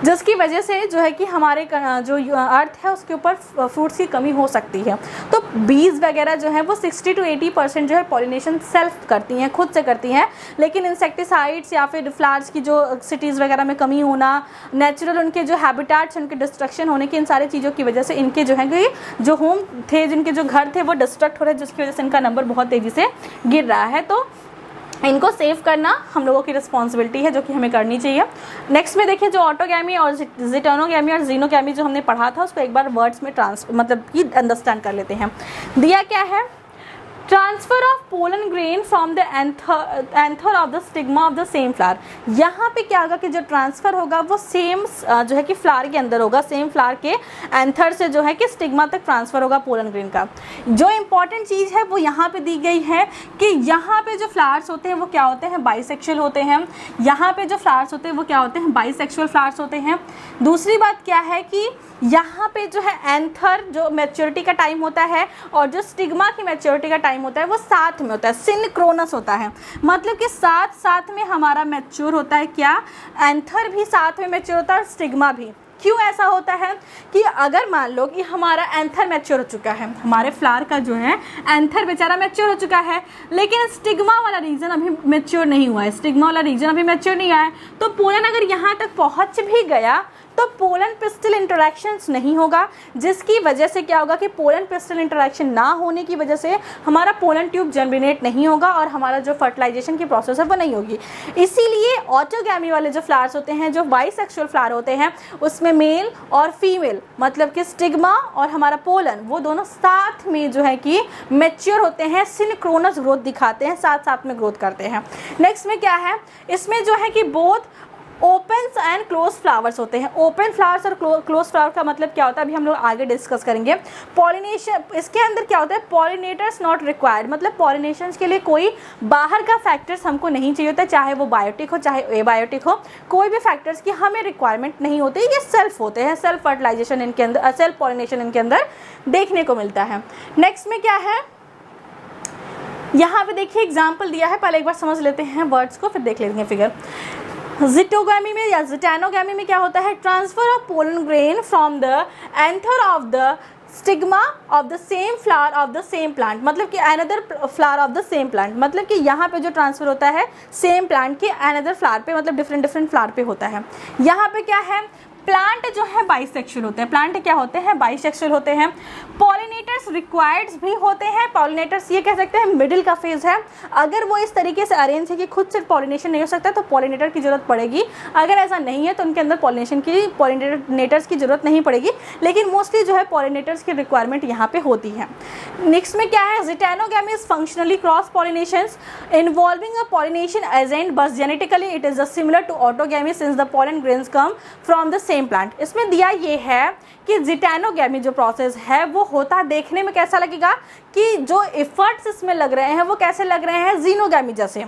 जिसकी वजह से जो है कि हमारे जो अर्थ है उसके ऊपर फ्रूट्स की कमी हो सकती है। तो बीज वगैरह जो है वो 60 to 80% जो है पॉलिनेशन सेल्फ करती हैं, खुद से करती हैं, लेकिन इंसेक्टिसाइड्स या फिर फ्लावर्स की जो सिटीज़ वगैरह में कमी होना, नेचुरल उनके जो हैबिटेट्स, उनके डिस्ट्रक्शन होने की, इन सारी चीज़ों की वजह से इनके जो है कि जो होम थे, जिनके जो घर थे वो डिस्ट्रक्ट हो रहे हैं, जिसकी वजह से इनका नंबर बहुत तेज़ी से गिर रहा है। तो इनको सेव करना हम लोगों की रिस्पॉन्सिबिलिटी है, जो कि हमें करनी चाहिए। नेक्स्ट में देखिए जो ऑटोगैमी और जिटोनोगैमी और जीनोगैमी जो हमने पढ़ा था, उसको एक बार वर्ड्स में कि अंडरस्टैंड कर लेते हैं। दिया क्या है, transfer of pollen grain from the anther of the stigma of the same flower. यहाँ पे क्या होगा कि जो ट्रांसफर होगा वो सेम जो है कि फ्लावर के अंदर होगा, सेम फ्लावर के एंथर से जो है कि स्टिग्मा तक ट्रांसफर होगा पोलन ग्रेन का। जो इंपॉर्टेंट चीज़ है वो यहाँ पे दी गई है कि यहाँ पे जो फ्लावर्स होते हैं वो क्या होते हैं, बाइसेक्सुअल होते हैं। यहाँ पे जो फ्लावर्स होते हैं वो क्या होते हैं, बाइसेक्सुअल फ्लावर्स होते हैं। दूसरी बात क्या है कि यहाँ पे जो है एंथर जो मैच्योरिटी का टाइम होता है और जो स्टिग्मा की मैच्योरिटी का टाइम होता है वो साथ में होता है, सिनक्रोनस होता है, मतलब कि साथ में हमारा मैच्योर होता है। क्या, एंथर भी साथ में मैच्योर होता है और स्टिग्मा भी। क्यों ऐसा होता है कि अगर मान लो कि हमारा एंथर मैच्योर हो चुका है, हमारे फ्लावर का जो है एंथर बेचारा मैच्योर हो चुका है, लेकिन स्टिग्मा वाला रीजन अभी मैच्योर नहीं हुआ है, स्टिग्मा वाला रीजन अभी मैच्योर नहीं आया है, तो पोलन अगर यहाँ तक पहुँच भी गया तो पोलन पिस्टल इंटरैक्शंस नहीं होगा, जिसकी वजह से क्या होगा कि पोलन पिस्टल इंटरैक्शन ना होने की वजह से हमारा पोलन ट्यूब जर्मिनेट नहीं होगा और हमारा जो फर्टिलाइजेशन की प्रोसेस है वो नहीं होगी। इसीलिए ऑटोगैमी वाले जो फ्लावर्स होते हैं, जो बाइसेक्सुअल फ्लावर होते हैं, उसमें मेल और फीमेल मतलब कि स्टिग्मा और हमारा पोलन वो दोनों साथ में जो है कि मैच्योर होते हैं, सिनक्रोनस ग्रोथ दिखाते हैं, साथ में ग्रोथ करते हैं। नेक्स्ट में क्या है, इसमें जो है कि both open and close flowers होते हैं। ओपन फ्लावर्स और क्लोज फ्लावर का मतलब क्या होता है अभी हम लोग आगे डिस्कस करेंगे। पॉलिनेशन, इसके अंदर क्या होता है, पॉलिनेटर्स नॉट रिक्वायर्ड, मतलब पॉलिनेशन के लिए कोई बाहर का फैक्टर्स हमको नहीं चाहिए होता, चाहे वो बायोटिक हो चाहे एबायोटिक हो, कोई भी फैक्टर्स की हमें रिक्वायरमेंट नहीं होती, ये सेल्फ होते हैं, सेल्फ फर्टिलाइजेशन इनके अंदर, सेल्फ पॉलिनेशन इनके अंदर देखने को मिलता है। नेक्स्ट में क्या है, यहाँ पे देखिए एग्जाम्पल दिया है, पहले एक बार समझ लेते हैं वर्ड्स को फिर देख लेंगे फिगर। जिटोगैमी में या जिटैनोगैमी में क्या होता है, transfer of pollen grain from the anther of the stigma of the same flower of the same plant, मतलब कि another flower of the same plant, मतलब कि यहाँ पे जो ट्रांसफर होता है सेम प्लांट के अनदर फ्लावर पे, मतलब डिफरेंट फ्लावर पे होता है। यहाँ पे क्या है, प्लांट जो है बाइसेक्सुअल होते हैं, प्लांट क्या होते हैं, बाइसेक्सुअल होते हैं। पॉलिनेटर्स रिक्वायर्ड भी होते हैं, पॉलिनेटर्स ये कह सकते हैं मिडिल का फेज है। अगर वो इस तरीके से अरेंज है कि खुद से पॉलिनेशन नहीं हो सकता तो पॉलिनेटर की जरूरत पड़ेगी, अगर ऐसा नहीं है तो उनके अंदर पॉलिनेटर्स की जरूरत नहीं पड़ेगी, लेकिन मोस्टली जो है पॉलिनेटर्स की रिक्वायरमेंट यहाँ पे होती है। नेक्स्ट में क्या है, geitonogamy is functionally cross pollinations involving a pollination agent, बस genetically it is similar to autogamy since the pollen grains come from the same plant. इसमें दिया ये है कि ज़िटैनोगैमी जो प्रोसेस है वो होता, देखने में कैसा लगेगा कि जो एफर्ट्स इसमें लग रहे हैं वो कैसे लग रहे हैं, ज़ीनोगैमी जैसे।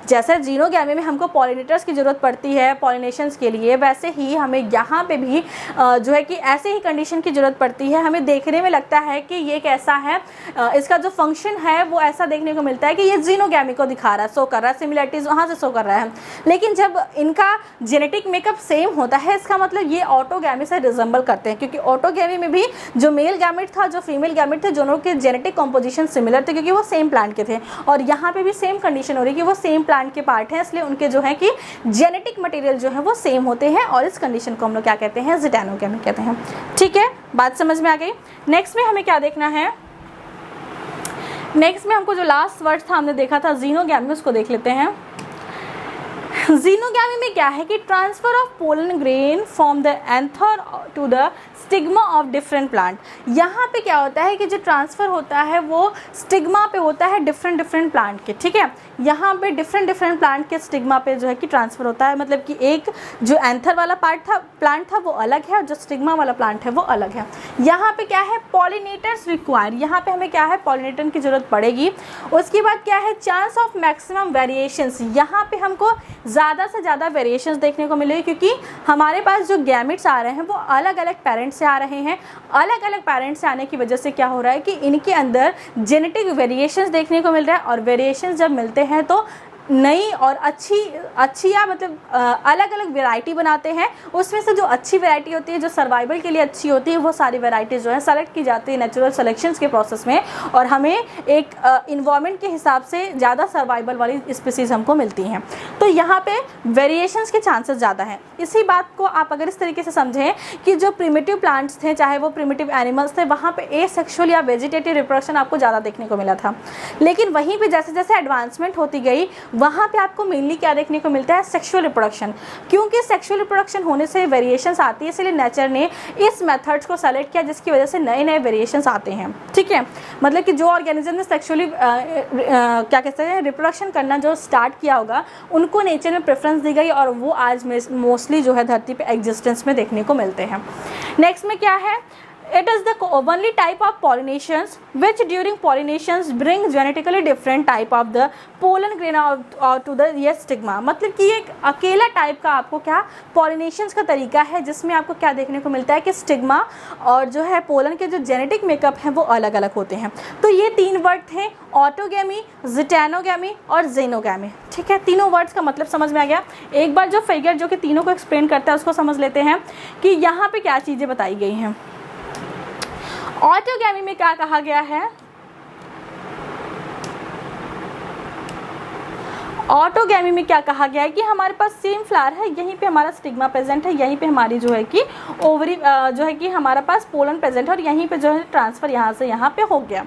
जैसे ज़ीनोगैमी में हमको पॉलिनेटर्स की ज़रूरत पड़ती है पॉलिनेशंस के लिए, वैसे ही हमें यहाँ पे भी जो है कि ऐसे ही कंडीशन की ज़रूरत पड़ती है। हमें देखने में लगता है कि ये कैसा है, इसका जो फंक्शन है वो ऐसा देखने को मिलता है कि ये ज़ीनोगैमी को दिखा रहा है, शो कर रहा है, सिमिलरिटीज़ वहाँ से शो कर रहा है। लेकिन जब इनका जेनेटिक मेकअप सेम होता है, इसका मतलब ये ऑटोगैमी से रिजेंबल करते हैं, क्योंकि ऑटोगैमी में भी जो मेल गैमेट था, जो फीमेल गैमेट थे, दोनों के जेनेटिक कंपोजिशन सिमिलर थे क्योंकि वो सेम प्लांट के थे। और यहाँ पे भी सेम कंडीशन हो रही है कि वो सेम प्लांट के पार्ट हैं, इसलिए उनके जो है कि जेनेटिक मटेरियल जो है वो सेम होते हैं, और इस कंडीशन को हम लोग क्या कहते हैं, ज़िटैनोगैमी कहते हैं। ठीक है, बात समझ में आ गई। नेक्स्ट में हमें क्या देखना है, नेक्स्ट में हमको जो लास्ट वर्ड था हमने देखा था ज़ीनोगैमी, उसको देख लेते हैं। ज़ीनोगैमी में क्या है कि transfer of pollen grain from the anther to the stigma of different plant. यहाँ पे क्या होता है कि जो ट्रांसफ़र होता है वो स्टिग्मा पे होता है डिफरेंट प्लांट के। ठीक है, यहाँ पे डिफरेंट प्लांट के स्टिग्मा पे जो है कि ट्रांसफ़र होता है, मतलब कि एक जो एंथर वाला प्लांट था वो अलग है और जो स्टिग्मा वाला प्लांट है वो अलग है। यहाँ पे क्या है, पॉलिनेटर्स रिक्वायर, यहाँ पे हमें क्या है, पॉलिनेटर की ज़रूरत पड़ेगी। उसके बाद क्या है, चांस ऑफ मैक्सिमम वेरिएशंस, यहाँ पे हमको ज़्यादा से ज़्यादा वेरिएशंस देखने को मिलेगी, क्योंकि हमारे पास जो गैमेट्स आ रहे हैं वो अलग अलग पेरेंट्स से आ रहे हैं। अलग अलग पेरेंट्स से आने की वजह से क्या हो रहा है कि इनके अंदर जेनेटिक वेरिएशंस देखने को मिल रहा है, और वेरिएशंस जब मिलते हैं तो नई और अच्छी या मतलब अलग अलग वैरायटी बनाते हैं। उसमें से जो अच्छी वैरायटी होती है, जो सर्वाइवल के लिए अच्छी होती है, वो सारी वैरायटीज़ जो है सेलेक्ट की जाती है नेचुरल सिलेक्शंस के प्रोसेस में, और हमें एक इन्वायरमेंट के हिसाब से ज़्यादा सर्वाइवल वाली स्पीसीज़ हमको मिलती हैं। तो यहाँ पे वेरिएशंस के चांसेस ज़्यादा हैं। इसी बात को आप अगर इस तरीके से समझें कि जो प्रिमिटिव प्लांट्स थे, चाहे वो प्रिमिटिव एनिमल्स थे, वहाँ पे एसेक्सुअल या वेजिटेटिव रिप्रोडक्शन आपको ज़्यादा देखने को मिला था। लेकिन वहीं पे जैसे जैसे एडवांसमेंट होती गई, वहाँ पे आपको मेनली क्या देखने को मिलता है, सेक्सुअल रिप्रोडक्शन। क्योंकि सेक्सुअल रिप्रोडक्शन होने से वेरिएशंस आती है, इसलिए नेचर ने इस मेथड्स को सेलेक्ट किया, जिसकी वजह से नए नए वेरिएशंस आते हैं। ठीक है, मतलब कि जो ऑर्गेनिज्म ने सेक्सुअली क्या कहते हैं रिप्रोडक्शन करना जो स्टार्ट किया होगा, उनको नेचर में प्रेफरेंस दी गई, और वो आज मोस्टली जो है धरती पे एग्जिस्टेंस में देखने को मिलते हैं। नेक्स्ट में क्या है, it is the only type of pollinations which during pollinations bring genetically different type of the pollen grain out to the stigma। मतलब कि एक अकेला टाइप का आपको क्या पॉलिनेशंस का तरीका है, जिसमें आपको क्या देखने को मिलता है कि स्टिग्मा और जो है पोलन के जो जेनेटिक मेकअप हैं वो अलग अलग होते हैं। तो ये तीन वर्ड थे, ऑटोगैमी, ज़िटैनोगैमी और ज़ीनोगैमी। ठीक है, तीनों वर्ड्स का मतलब समझ में आ गया। एक बार जो फिगर जो कि तीनों को एक्सप्लेन करता है उसको समझ लेते हैं कि यहाँ पे क्या चीज़ें बताई गई हैं। ऑटोगैमी में क्या कहा गया है, ऑटोगैमी में क्या कहा गया है कि हमारे पास सेम फ्लावर है, यहीं पे हमारा स्टिग्मा प्रेजेंट है, यहीं पे हमारी जो है कि ओवरी जो है कि हमारा पास पोलन प्रेजेंट है, और यहीं पे जो है ट्रांसफ़र यहाँ से यहाँ पे हो गया।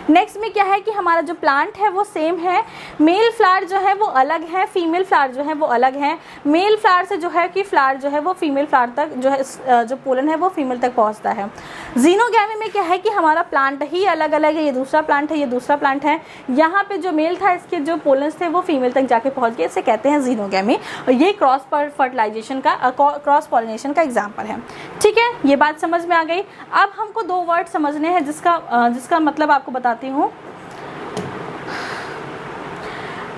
नेक्स्ट में क्या है कि हमारा जो प्लांट है वो सेम है, मेल फ्लावर जो है वो अलग है, फीमेल फ्लावर जो है वो अलग है। मेल फ्लावर से जो है कि फ्लावर जो है वो फीमेल फ्लावर तक जो है जो पोलन है वो फीमेल तक पहुँचता है। ज़ीनोगैमी में क्या है कि हमारा प्लांट ही अलग अलग है, ये दूसरा प्लांट है, ये दूसरा प्लांट है। यहाँ पे जो मेल था इसके जो पोलन्स थे वो फीमेल तक जाके पहुँच गए, इसे कहते हैं ज़ीनोगैमी, और ये क्रॉस फर्टिलाइजेशन का क्रॉस पॉलिनेशन का एग्जाम्पल है। ठीक है, ये बात समझ में आ गई। अब हमको दो वर्ड समझने हैं जिसका मतलब आपको बताती हूँ।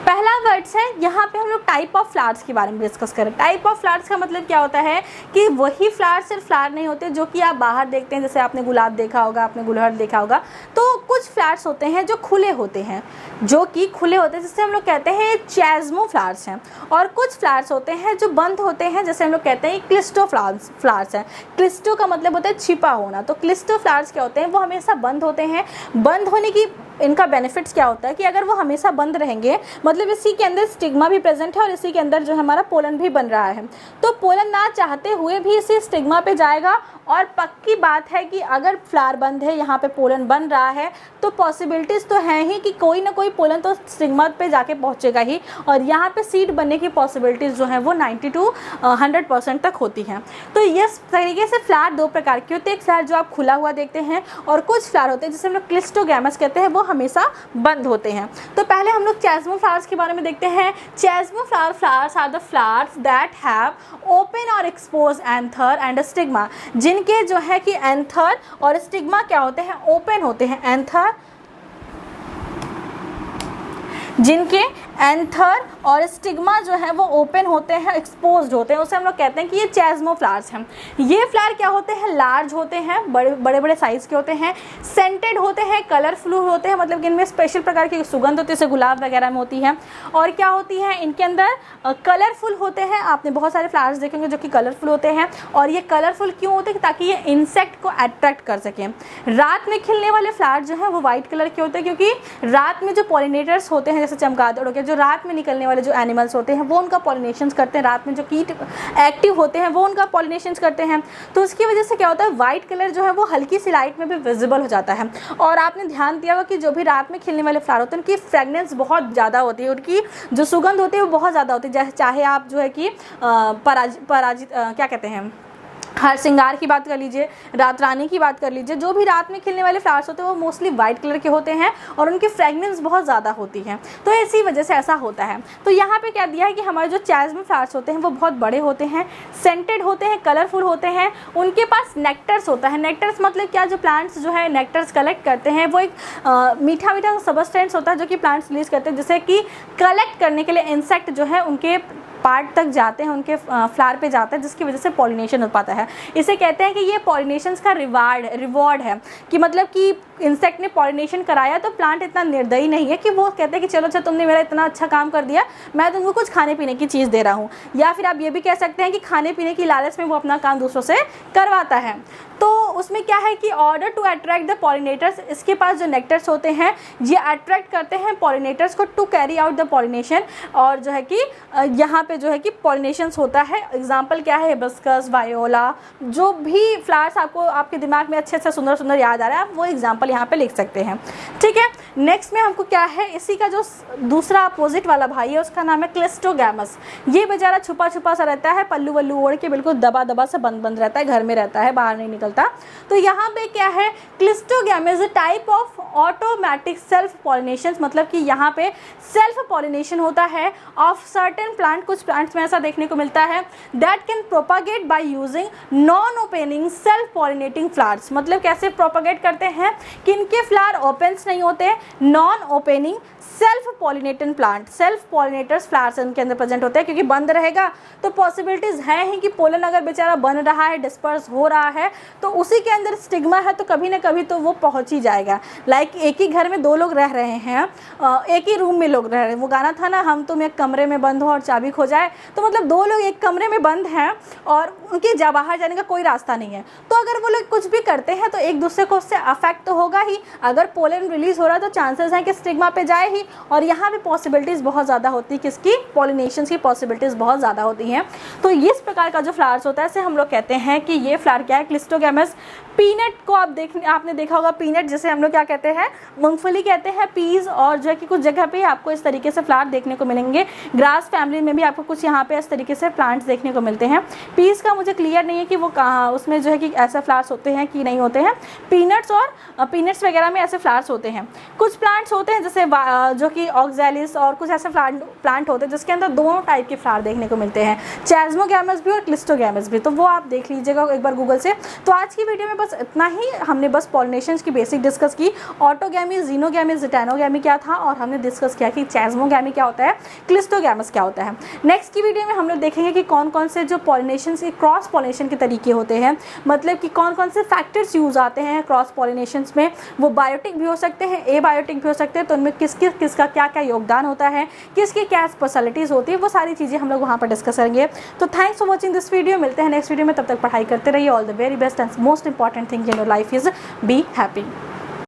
पहला वर्ड्स है, यहाँ पे हम लोग टाइप ऑफ फ्लावर्स के बारे में डिस्कस करें। टाइप ऑफ फ्लावर्स का मतलब क्या होता है कि वही फ्लावर सिर्फ फ्लावर नहीं होते जो कि आप बाहर देखते हैं, जैसे आपने गुलाब देखा होगा, आपने गुलहड़ देखा होगा, तो कुछ फ्लावर्स होते हैं जो खुले होते हैं, जिससे हम लोग कहते हैं चैज़्मो फ्लावर्स हैं। और कुछ फ्लावर्स होते हैं जो बंद होते हैं, जैसे हम लोग कहते हैं क्लिस्टो फ्लावर्स हैं। क्लिस्टो का मतलब होता है छिपा होना। तो क्लिस्टो फ्लावर्स क्या होते हैं, वो हमेशा बंद होते हैं। बंद होने की इनका बेनिफिट्स क्या होता है कि अगर वो हमेशा बंद रहेंगे, मतलब इसी के अंदर स्टिग्मा भी प्रेजेंट है और इसी के अंदर जो हमारा पोलन भी बन रहा है, तो पोलन ना चाहते हुए भी इसी स्टिग्मा पे जाएगा। और पक्की बात है कि अगर फ्लावर बंद है, यहाँ पे पोलन बन रहा है, तो पॉसिबिलिटीज़ तो हैं ही कि कोई ना कोई पोलन तो स्टिग्मा पे जाके पहुँचेगा ही, और यहाँ पे सीड बनने की पॉसिबिलिटीज़ जो हैं वो 90 to 100% तक होती हैं। तो इस तरीके से फ्लावर दो प्रकार के होते हैं। एक फ्लावर जो आप खुला हुआ देखते हैं, और कुछ फ्लावर होते हैं जिसे हम लोग क्लिस्टोगैमस कहते हैं, वो हमेशा बंद होते हैं। तो पहले हम लोग चैज़्मो फ्लावर्स के बारे में देखते हैं। चैज़्मो flowers are the flowers that have open और एक्सपोज एंथर एंड स्टिग्मा, जिनके जो है कि एंथर और स्टिग्मा क्या होते हैं, ओपन होते हैं। जिनके एंथर और स्टिग्मा जो है वो ओपन होते हैं, एक्सपोज्ड होते हैं, उसे हम लोग कहते हैं कि ये चैज़्मो फ्लावर्स हैं। ये फ्लावर क्या होते हैं, लार्ज होते हैं, बड़े बड़े साइज़ के होते हैं, सेंटेड होते हैं, कलरफुल होते हैं, मतलब कि इनमें स्पेशल प्रकार की सुगंध होती है, जैसे गुलाब वगैरह में होती है। और क्या होती है, इनके अंदर कलरफुल होते हैं। आपने बहुत सारे फ्लावर्स देखेंगे जो कि कलरफुल होते हैं। और ये कलरफुल क्यों होते हैं, ताकि ये इंसेक्ट को अट्रैक्ट कर सकें। रात में खिलने वाले फ्लावर जो है वो वाइट कलर के होते हैं, क्योंकि रात में जो पॉलिनेटर्स होते हैं, जैसे चमगादड़ हो गया, जो रात में निकलने वाले जो एनिमल्स होते हैं वो उनका पॉलिनेशन करते हैं। रात में जो कीट एक्टिव होते हैं वो उनका पॉलिनेशन करते हैं। तो उसकी वजह से क्या होता है, वाइट कलर जो है वो हल्की सी लाइट में भी विजिबल हो जाता है। और आपने ध्यान दिया होगा कि जो भी रात में खिलने वाले फ्लावर होते हैं उनकी फ्रेगनेंस बहुत ज़्यादा होती है, उनकी जो सुगंध होती है वो बहुत ज़्यादा होती है। चाहे आप जो है कि पराजित क्या कहते हैं, हर सिंगार की बात कर लीजिए, रात रानी की बात कर लीजिए, जो भी रात में खिलने वाले फ्लावर्स होते हैं वो मोस्टली वाइट कलर के होते हैं और उनकी फ्रेगनेंस बहुत ज़्यादा होती है। तो इसी वजह से ऐसा होता है। तो यहाँ पे क्या दिया है कि हमारे जो चैज़्मो फ्लावर्स होते हैं वो बहुत बड़े होते हैं, सेंटेड होते हैं, कलरफुल होते हैं, उनके पास नेक्टर्स होता है। नेक्टर्स मतलब क्या, जो प्लांट्स जो है नेक्टर्स कलेक्ट करते हैं, वो एक मीठा मीठा सबस्टेंस होता है जो कि प्लांट्स रिलीज करते हैं, जिससे कि कलेक्ट करने के लिए इंसेक्ट जो है उनके पार्ट तक जाते हैं, उनके फ्लावर पे जाते हैं, जिसकी वजह से पॉलिनेशन हो पाता है। इसे कहते हैं कि ये पॉलिनेशन का रिवॉर्ड है, कि मतलब कि इंसेक्ट ने पॉलिनेशन कराया तो प्लांट इतना निर्दयी नहीं है कि वो कहते हैं कि चलो अच्छा तुमने मेरा इतना अच्छा काम कर दिया, मैं तुमको कुछ खाने पीने की चीज़ दे रहा हूँ। या फिर आप ये भी कह सकते हैं कि खाने पीने की लालच में वो अपना काम दूसरों से करवाता है। तो उसमें क्या है कि order to attract the pollinators, इसके पास जो नेक्टर्स होते हैं ये अट्रैक्ट करते हैं पॉलिनेटर्स को to carry out the pollination. और जो है कि यहाँ पे जो है कि पॉलिनेशन होता है। एग्जाम्पल क्या है, हिबिस्कस, वायोला, जो भी फ्लावर्स आपको आपके दिमाग में अच्छे से सुंदर सुंदर याद आ रहा है, आप वो एग्जाम्पल यहाँ पे लिख सकते हैं। ठीक है, नेक्स्ट में हमको क्या है, इसी का जो दूसरा अपोजिट वाला भाई है उसका नाम है क्लिस्टोगैमस। ये बेचारा छुपा छुपा सा रहता है, पल्लू वल्लू ओढ़ के बिल्कुल दबा दबा से बंद रहता है, घर में रहता है, बाहर नहीं निकलता। तो यहाँ पे क्या है, cleistogamous is type of automatic self pollination, मतलब कि यहाँ पे सेल्फ पॉलिनेशन होता है ऑफ सर्टेन प्लांट। कुछ प्लांट्स में ऐसा देखने को मिलता है that can propagate by using non opening self pollinating flowers. मतलब कैसे प्रोपागेट करते हैं कि इनके फ्लावर ओपन्स नहीं होते, non opening self pollinating plant, self pollinators flowers इनके अंदर प्रेजेंट होते हैं। क्योंकि बंद रहेगा तो पॉसिबिलिटीज हैं ही कि पोलन अगर बेचारा बन रहा है, डिस्पर्स हो रहा है, तो उसी के अंदर स्टिग्मा है तो कभी ना कभी तो वो पहुंच ही जाएगा। लाइक एक ही घर में दो लोग रह रहे हैं, एक ही रूम में लोग रह रहे हैं, वो गाना था ना, हम तुम एक कमरे में बंद हो और चाबी खो जाए, तो मतलब दो लोग एक कमरे में बंद हैं और उनके बाहर जाने का कोई रास्ता नहीं है। तो अगर वो लोग कुछ भी करते हैं तो एक दूसरे को उससे अफेक्ट तो होगा ही। अगर पोलन रिलीज हो रहा है तो चांसेस हैं कि स्टिग्मा पे जाए ही, और यहाँ पे पॉसिबिलिटीज़ बहुत ज़्यादा होती है, किसकी, पॉलिनेशन की पॉसिबिलिटीज़ बहुत ज़्यादा होती हैं। तो इस प्रकार का जो फ्लावर्स होता है इसे हम लोग कहते हैं कि ये फ्लावर क्या है, क्लिस्टोगैमस। पीनट को आपने देखा होगा, पीनट जैसे हम लोग क्या कहते हैं, मूंगफली कहते हैं, पीज, और जो है कि कुछ जगह पे आपको इस तरीके से फ्लावर देखने को मिलेंगे। ग्रास फैमिली में भी आपको कुछ यहाँ पे इस तरीके से प्लांट्स देखने को मिलते हैं। पीज का मुझे क्लियर नहीं है कि वो कहाँ उसमें जो है कि ऐसे फ्लावर्स होते हैं कि नहीं होते हैं। पीनट्स वगैरह में ऐसे फ्लावर्स होते हैं। कुछ प्लांट्स होते हैं जैसे जो कि ऑक्सैलिस, और कुछ ऐसे प्लांट होते हैं जिसके अंदर दोनों टाइप के फ्लावर देखने को मिलते हैं, चैज़्मोगैमस भी और क्लिस्टोगैमस भी। तो वो आप देख लीजिएगा एक बार गूगल से। तो आज की वीडियो में बस इतना ही, हमने बस पॉलिनेशन की बेसिक डिस्कस की। ऑटोगैमी, जीनोगैमी, जिटेनोगैमी क्या था, और हमने डिस्कस किया कि चैस्मोगैमी क्या होता है, क्लिस्टोगैमस क्या होता है। नेक्स्ट की वीडियो में हम लोग देखेंगे कि कौन कौन से जो पॉलिनेशन के क्रॉस पॉलिनेशन के तरीके होते हैं, मतलब कि कौन कौन से फैक्टर्स यूज़ आते हैं क्रॉस पॉलिनेशन में। वो बायोटिक भी हो सकते हैं, एबायोटिक भी हो सकते हैं, तो उनमें किसका क्या क्या योगदान होता है, किसकी क्या स्पेशलिटीज़ होती है, वो सारी चीज़ें हम लोग वहाँ पर डिस्कस करेंगे। तो thanks for watching this video. मिलते हैं नेक्स्ट वीडियो में, तब तक पढ़ाई करते रहिए। All the very best and most important thing in your life is be happy.